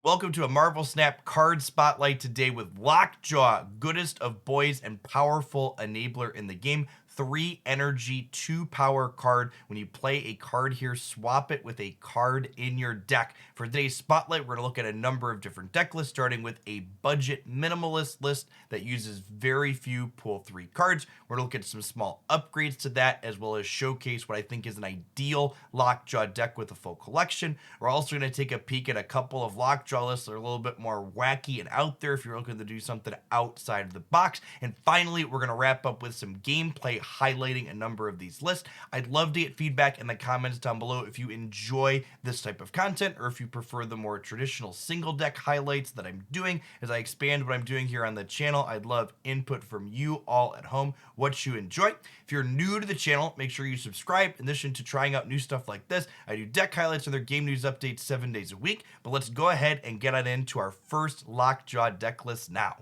Welcome to a Marvel Snap card spotlight today with Lockjaw, goodest of boys and powerful enabler in the game. 3 energy, 2 power card. When you play a card here, swap it with a card in your deck. For today's spotlight, we're going to look at a number of different deck lists, starting with a budget minimalist list that uses very few pool 3 cards. We're going to look at some small upgrades to that, as well as showcase what I think is an ideal Lockjaw deck with a full collection. We're also going to take a peek at a couple of Lockjaw lists that are a little bit more wacky and out there if you're looking to do something outside of the box. And finally, we're going to wrap up with some gameplay highlighting a number of these lists. I'd love to get feedback in the comments down below if you enjoy this type of content or if you prefer the more traditional single deck highlights that I'm doing as I expand what I'm doing here on the channel. I'd love input from you all at home, what you enjoy. If you're new to the channel, make sure you subscribe. In addition to trying out new stuff like this, I do deck highlights and other game news updates 7 days a week. But let's go ahead and get on into our first Lockjaw deck list now.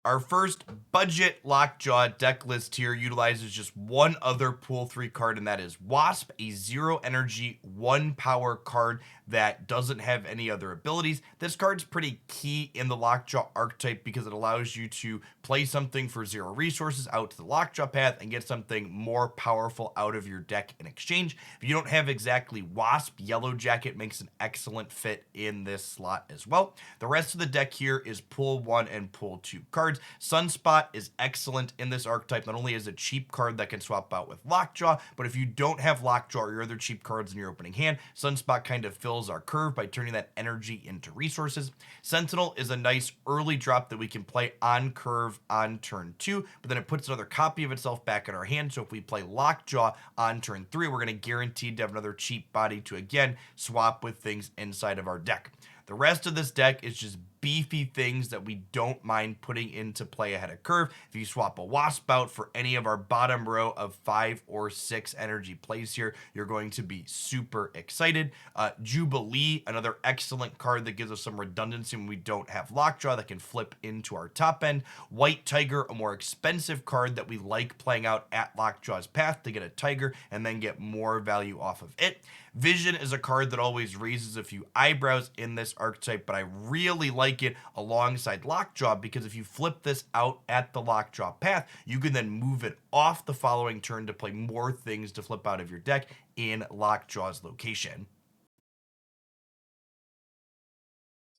Our first budget Lockjaw deck list here utilizes just one other pool 3 card, and that is Wasp, a 0 energy, 1 power card that doesn't have any other abilities. This card's pretty key in the Lockjaw archetype because it allows you to play something for 0 resources out to the Lockjaw path and get something more powerful out of your deck in exchange. If you don't have exactly Wasp, Yellow Jacket makes an excellent fit in this slot as well. The rest of the deck here is pool 1 and pool 2 cards. Sunspot is excellent in this archetype, not only as a cheap card that can swap out with Lockjaw, but if you don't have Lockjaw or your other cheap cards in your opening hand, Sunspot kind of fills our curve by turning that energy into resources. Sentinel is a nice early drop that we can play on curve on turn 2, but then it puts another copy of itself back in our hand, so if we play Lockjaw on turn 3, we're going to guarantee to have another cheap body to again swap with things inside of our deck. The rest of this deck is just beefy things that we don't mind putting into play ahead of curve. If you swap a Wasp out for any of our bottom row of 5 or 6 energy plays here, you're going to be super excited. Jubilee, another excellent card that gives us some redundancy when we don't have Lockjaw that can flip into our top end. White Tiger, a more expensive card that we like playing out at Lockjaw's path to get a Tiger and then get more value off of it. Vision is a card that always raises a few eyebrows in this archetype, but I really like it alongside Lockjaw because if you flip this out at the Lockjaw path, you can then move it off the following turn to play more things to flip out of your deck in Lockjaw's location.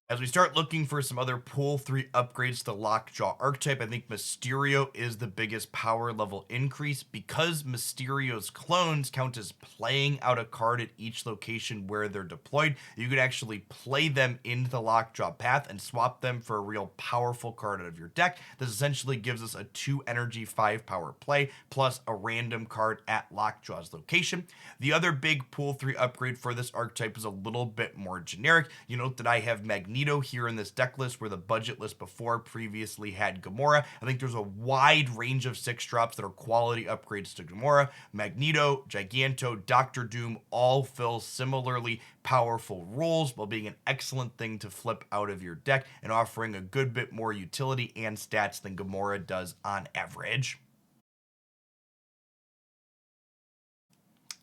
As we start looking for some other pool 3 upgrades to the Lockjaw archetype, I think Mysterio is the biggest power level increase because Mysterio's clones count as playing out a card at each location where they're deployed. You could actually play them into the Lockjaw path and swap them for a real powerful card out of your deck. This essentially gives us a 2 energy, 5 power play plus a random card at Lockjaw's location. The other big pool 3 upgrade for this archetype is a little bit more generic. You note that I have Magneto here in this deck list where the budget list before previously had Gamora. I think there's a wide range of 6 drops that are quality upgrades to Gamora. Magneto, Giganto, Doctor Doom all fill similarly powerful roles while being an excellent thing to flip out of your deck and offering a good bit more utility and stats than Gamora does on average.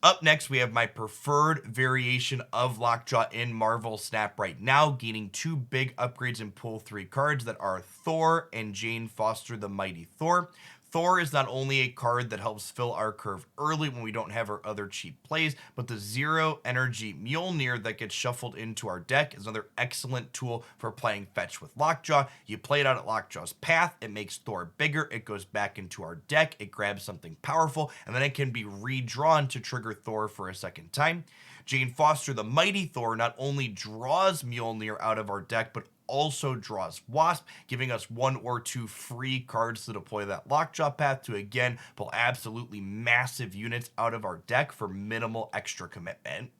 Up next, we have my preferred variation of Lockjaw in Marvel Snap right now, gaining 2 big upgrades in pool 3 cards that are Thor and Jane Foster the Mighty Thor. Thor is not only a card that helps fill our curve early when we don't have our other cheap plays, but the 0 energy Mjolnir that gets shuffled into our deck is another excellent tool for playing fetch with Lockjaw. You play it out at Lockjaw's path, it makes Thor bigger, it goes back into our deck, it grabs something powerful, and then it can be redrawn to trigger Thor for a second time. Jane Foster the Mighty Thor not only draws Mjolnir out of our deck, but also draws Wasp, giving us 1 or 2 free cards to deploy that Lockjaw path to again pull absolutely massive units out of our deck for minimal extra commitment.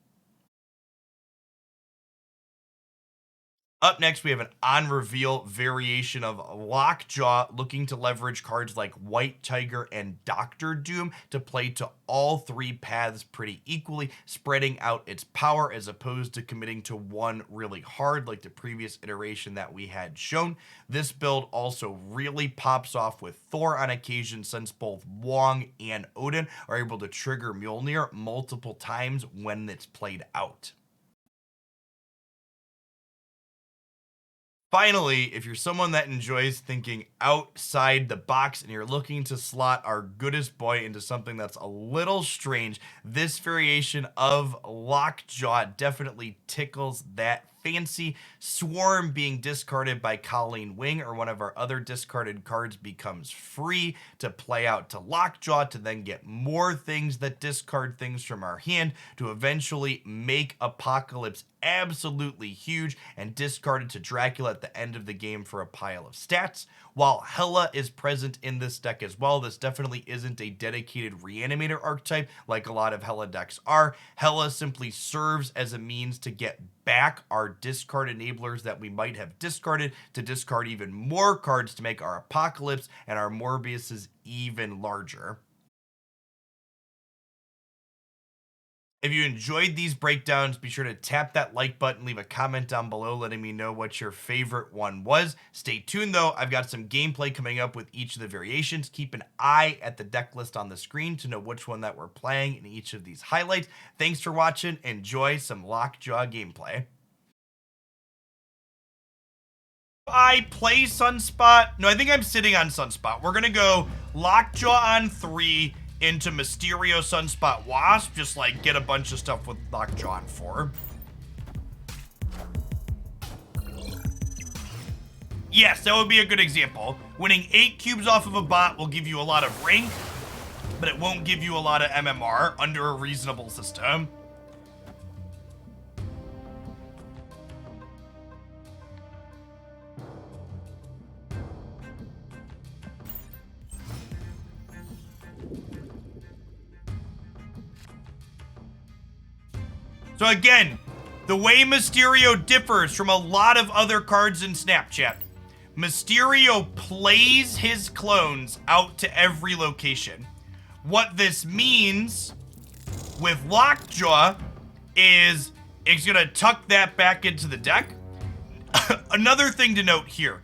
Up next, we have an on-reveal variation of Lockjaw looking to leverage cards like White Tiger and Doctor Doom to play to all 3 paths pretty equally, spreading out its power as opposed to committing to one really hard like the previous iteration that we had shown. This build also really pops off with Thor on occasion since both Wong and Odin are able to trigger Mjolnir multiple times when it's played out. Finally, if you're someone that enjoys thinking outside the box and you're looking to slot our goodest boy into something that's a little strange, this variation of Lockjaw definitely tickles that fancy. Swarm being discarded by Colleen Wing or one of our other discarded cards becomes free to play out to Lockjaw to then get more things that discard things from our hand to eventually make Apocalypse absolutely huge and discarded to Dracula at the end of the game for a pile of stats. While Hela is present in this deck as well, this definitely isn't a dedicated Reanimator archetype like a lot of Hela decks are. Hela simply serves as a means to get back our discard enablers that we might have discarded to discard even more cards to make our Apocalypse and our Morbiuses even larger. If you enjoyed these breakdowns, be sure to tap that like button, leave a comment down below letting me know what your favorite one was. Stay tuned though, I've got some gameplay coming up with each of the variations. Keep an eye at the deck list on the screen to know which one that we're playing in each of these highlights. Thanks for watching, enjoy some Lockjaw gameplay. I play Sunspot? No, I think I'm sitting on Sunspot. We're gonna go Lockjaw on 3, into Mysterio, Sunspot, Wasp, just like get a bunch of stuff with Lockjaw on 4. Yes, that would be a good example. Winning 8 cubes off of a bot will give you a lot of rank, but it won't give you a lot of MMR under a reasonable system. So again, the way Mysterio differs from a lot of other cards in Snapchat, Mysterio plays his clones out to every location. What this means with Lockjaw is it's gonna tuck that back into the deck. Another thing to note here,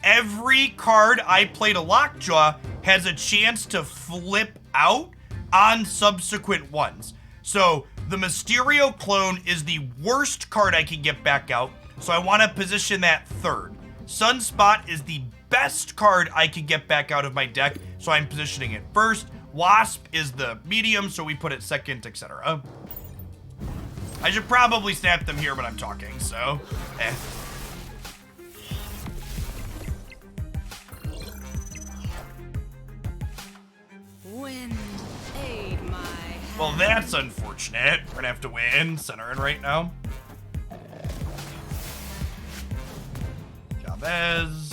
every card I play to Lockjaw has a chance to flip out on subsequent ones. So the Mysterio clone is the worst card I can get back out, so I want to position that third. Sunspot is the best card I can get back out of my deck, so I'm positioning it first. Wasp is the medium, so we put it second, etc. I should probably snap them here when I'm talking, so Wind, aid my hand. Well, that's unfortunate. We're gonna have to win. Centering right now. Chavez.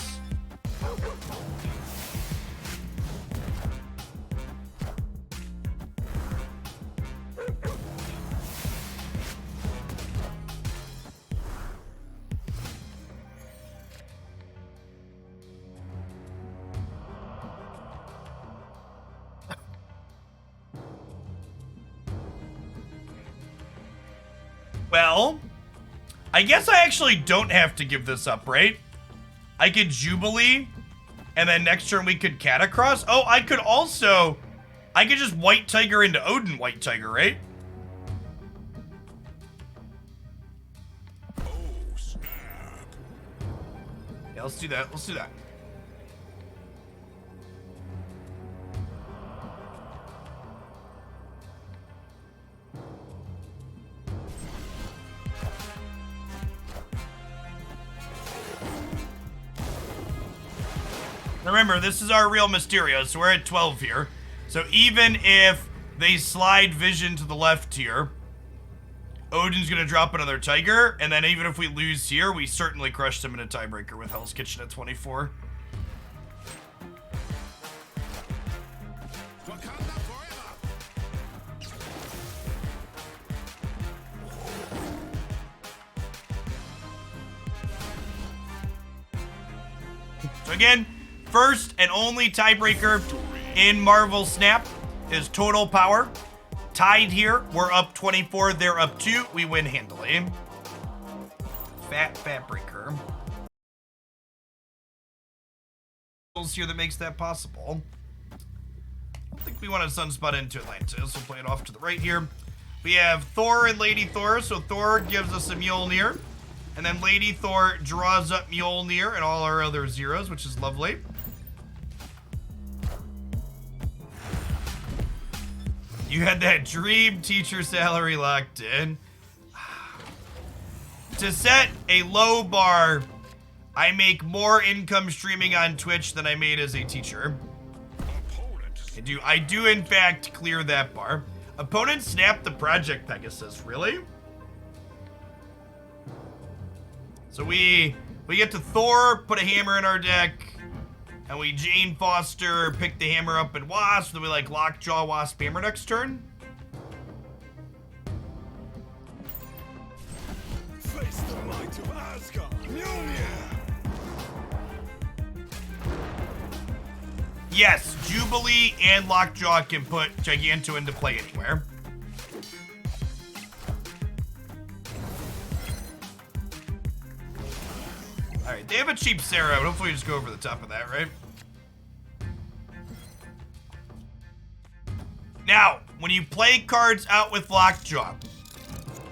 Well, I guess I actually don't have to give this up, right? I could Jubilee, and then next turn we could Catacross. Oh, I could just White Tiger into Odin White Tiger, right? Oh, snap. Yeah, let's do that. Let's do that. Remember, this is our real Mysterio, so we're at 12 here. So even if they slide Vision to the left here, Odin's gonna drop another Tiger, and then even if we lose here, we certainly crushed him in a tiebreaker with Hell's Kitchen at 24. Wakanda forever. So again, first and only tiebreaker in Marvel Snap is total power. Tied here, we're up 24, they're up 2, we win handily. Fat breaker. Here that makes that possible. I don't think we want to Sunspot into Atlantis, we'll play it off to the right here. We have Thor and Lady Thor, so Thor gives us a Mjolnir. And then Lady Thor draws up Mjolnir and all our other zeros, which is lovely. You had that dream teacher salary locked in. To set a low bar, I make more income streaming on Twitch than I made as a teacher. I do in fact clear that bar. Opponent snapped the Project Pegasus, really? So we get to Thor, put a hammer in our deck, and we Jane Foster, pick the hammer up and Wasp, then we like Lockjaw, Wasp, hammer next turn. Face the might of Asgard. Mjolnir. Yes, Jubilee and Lockjaw can put Giganto into play anywhere. Alright, they have a cheap Sarah, but hopefully we just go over the top of that, right? Now, when you play cards out with Lockjaw,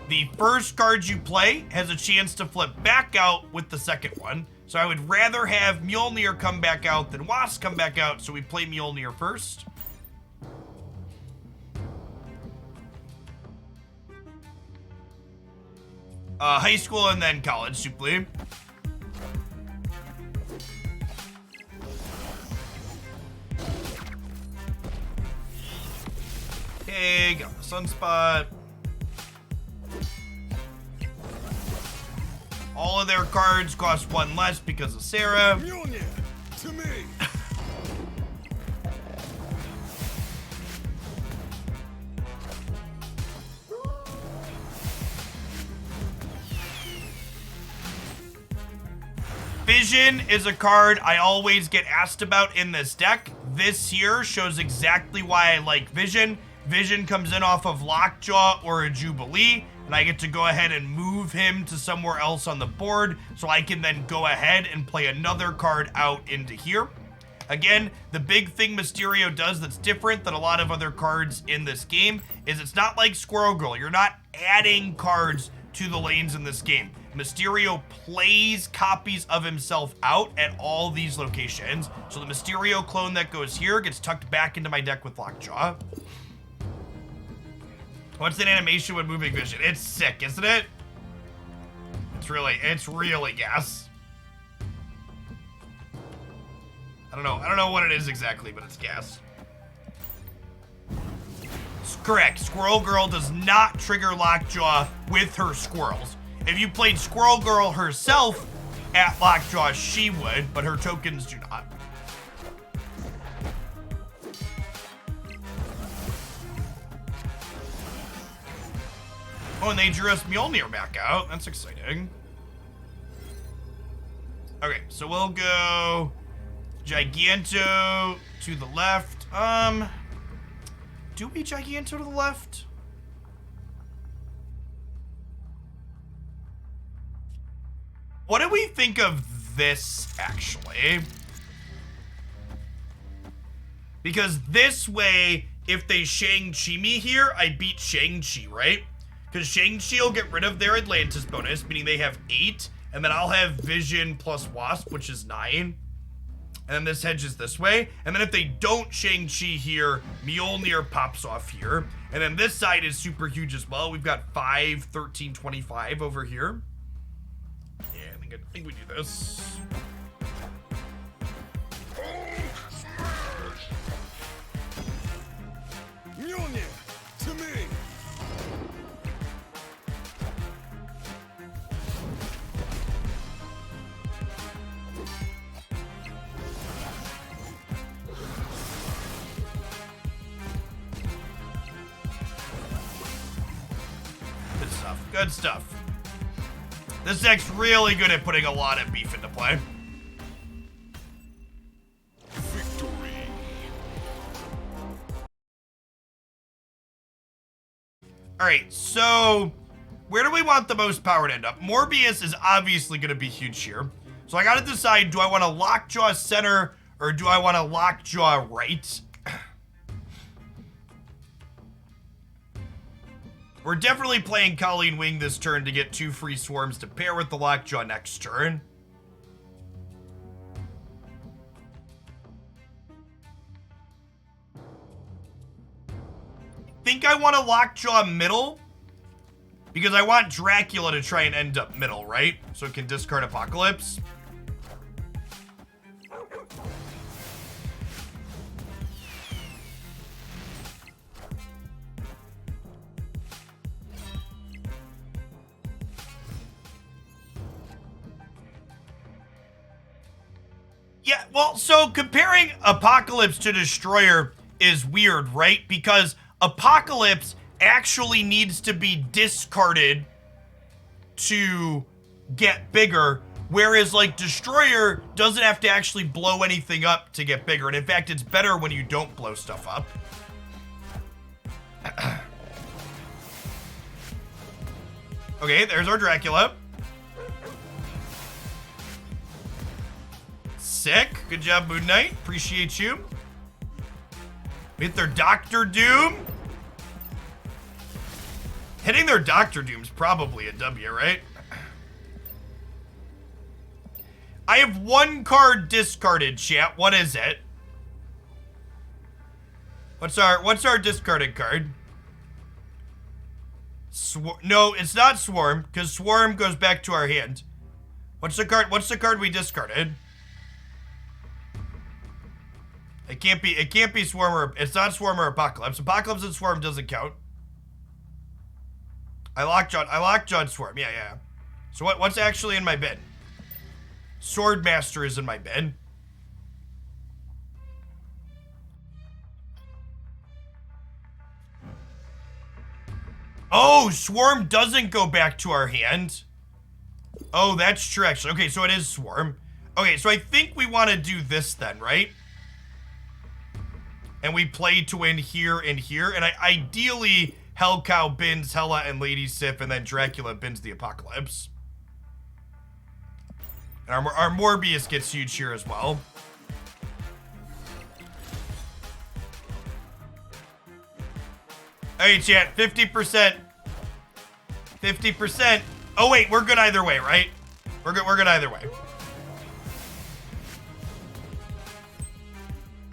the first card you play has a chance to flip back out with the second one. So I would rather have Mjolnir come back out than Wasp come back out, so we play Mjolnir first. High school and then college, Suplee. Okay, got the Sunspot. All of their cards cost one less because of Sarah. Mjolnir. To me. Vision is a card I always get asked about in this deck. This here shows exactly why I like Vision. Vision comes in off of Lockjaw or a Jubilee, and I get to go ahead and move him to somewhere else on the board, so I can then go ahead and play another card out into here. Again, the big thing Mysterio does that's different than a lot of other cards in this game is it's not like Squirrel Girl. You're not adding cards to the lanes in this game. Mysterio plays copies of himself out at all these locations, so the Mysterio clone that goes here gets tucked back into my deck with Lockjaw. What's that animation when moving Vision? It's sick, isn't it? It's really gas. I don't know what it is exactly, but it's gas. Correct, Squirrel Girl does not trigger Lockjaw with her squirrels. If you played Squirrel Girl herself at Lockjaw, she would, but her tokens do not. Oh, and they drew us Mjolnir back out. That's exciting. Okay, so we'll go Giganto to the left. Do we Giganto to the left? What do we think of this, actually? Because this way, if they Shang-Chi me here, I beat Shang-Chi, right? Because Shang-Chi will get rid of their Atlantis bonus, meaning they have 8, and then I'll have Vision plus Wasp, which is 9. And then this hedges this way. And then if they don't Shang-Chi here, Mjolnir pops off here. And then this side is super huge as well. We've got 5, 13, 25 over here. Yeah, I think we do this. Mjolnir. To me. Good stuff. Good stuff. This deck's really good at putting a lot of beef into play. Victory. Alright, so where do we want the most power to end up? Morbius is obviously going to be huge here. So I got to decide, do I want to Lockjaw center or do I want to Lockjaw right? We're definitely playing Colleen Wing this turn to get 2 free swarms to pair with the Lockjaw next turn. Think I want to Lockjaw middle because I want Dracula to try and end up middle, right? So it can discard Apocalypse. Yeah, well, so comparing Apocalypse to Destroyer is weird, right? Because Apocalypse actually needs to be discarded to get bigger, whereas like Destroyer doesn't have to actually blow anything up to get bigger. And in fact, it's better when you don't blow stuff up. Okay, there's our Dracula. Sick. Good job, Moon Knight. Appreciate you. Hit their Doctor Doom. Hitting their Doctor Doom's probably a W, right? I have 1 card discarded, chat. What is it? What's our discarded card? No, it's not Swarm, because Swarm goes back to our hand. What's the card we discarded? It can't be Swarm or, it's not Swarm or Apocalypse. Apocalypse and Swarm doesn't count. I lockjawed Swarm, yeah. So what's actually in my bin? Swordmaster is in my bin. Oh, Swarm doesn't go back to our hand. Oh, that's true actually. Okay, so it is Swarm. Okay, so I think we want to do this then, right? And we play to win here and here. And ideally, Hellcow bins Hela and Lady Sif, and then Dracula bins the Apocalypse. And our Morbius gets huge here as well. Hey, chat, 50%. 50%. Oh, wait, we're good either way, right? We're good either way.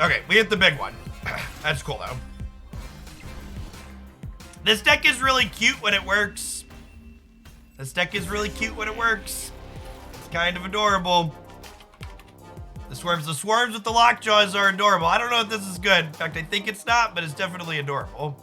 Okay, we hit the big one. That's cool, though. This deck is really cute when it works. This deck is really cute when it works. It's kind of adorable. The swarms with the Lockjaws are adorable. I don't know if this is good. In fact, I think it's not, but it's definitely adorable.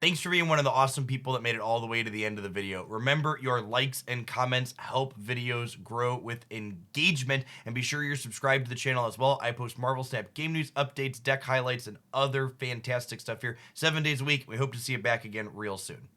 Thanks for being one of the awesome people that made it all the way to the end of the video. Remember, your likes and comments help videos grow with engagement, and be sure you're subscribed to the channel as well. I post Marvel Snap game news, updates, deck highlights, and other fantastic stuff here 7 days a week. We hope to see you back again real soon.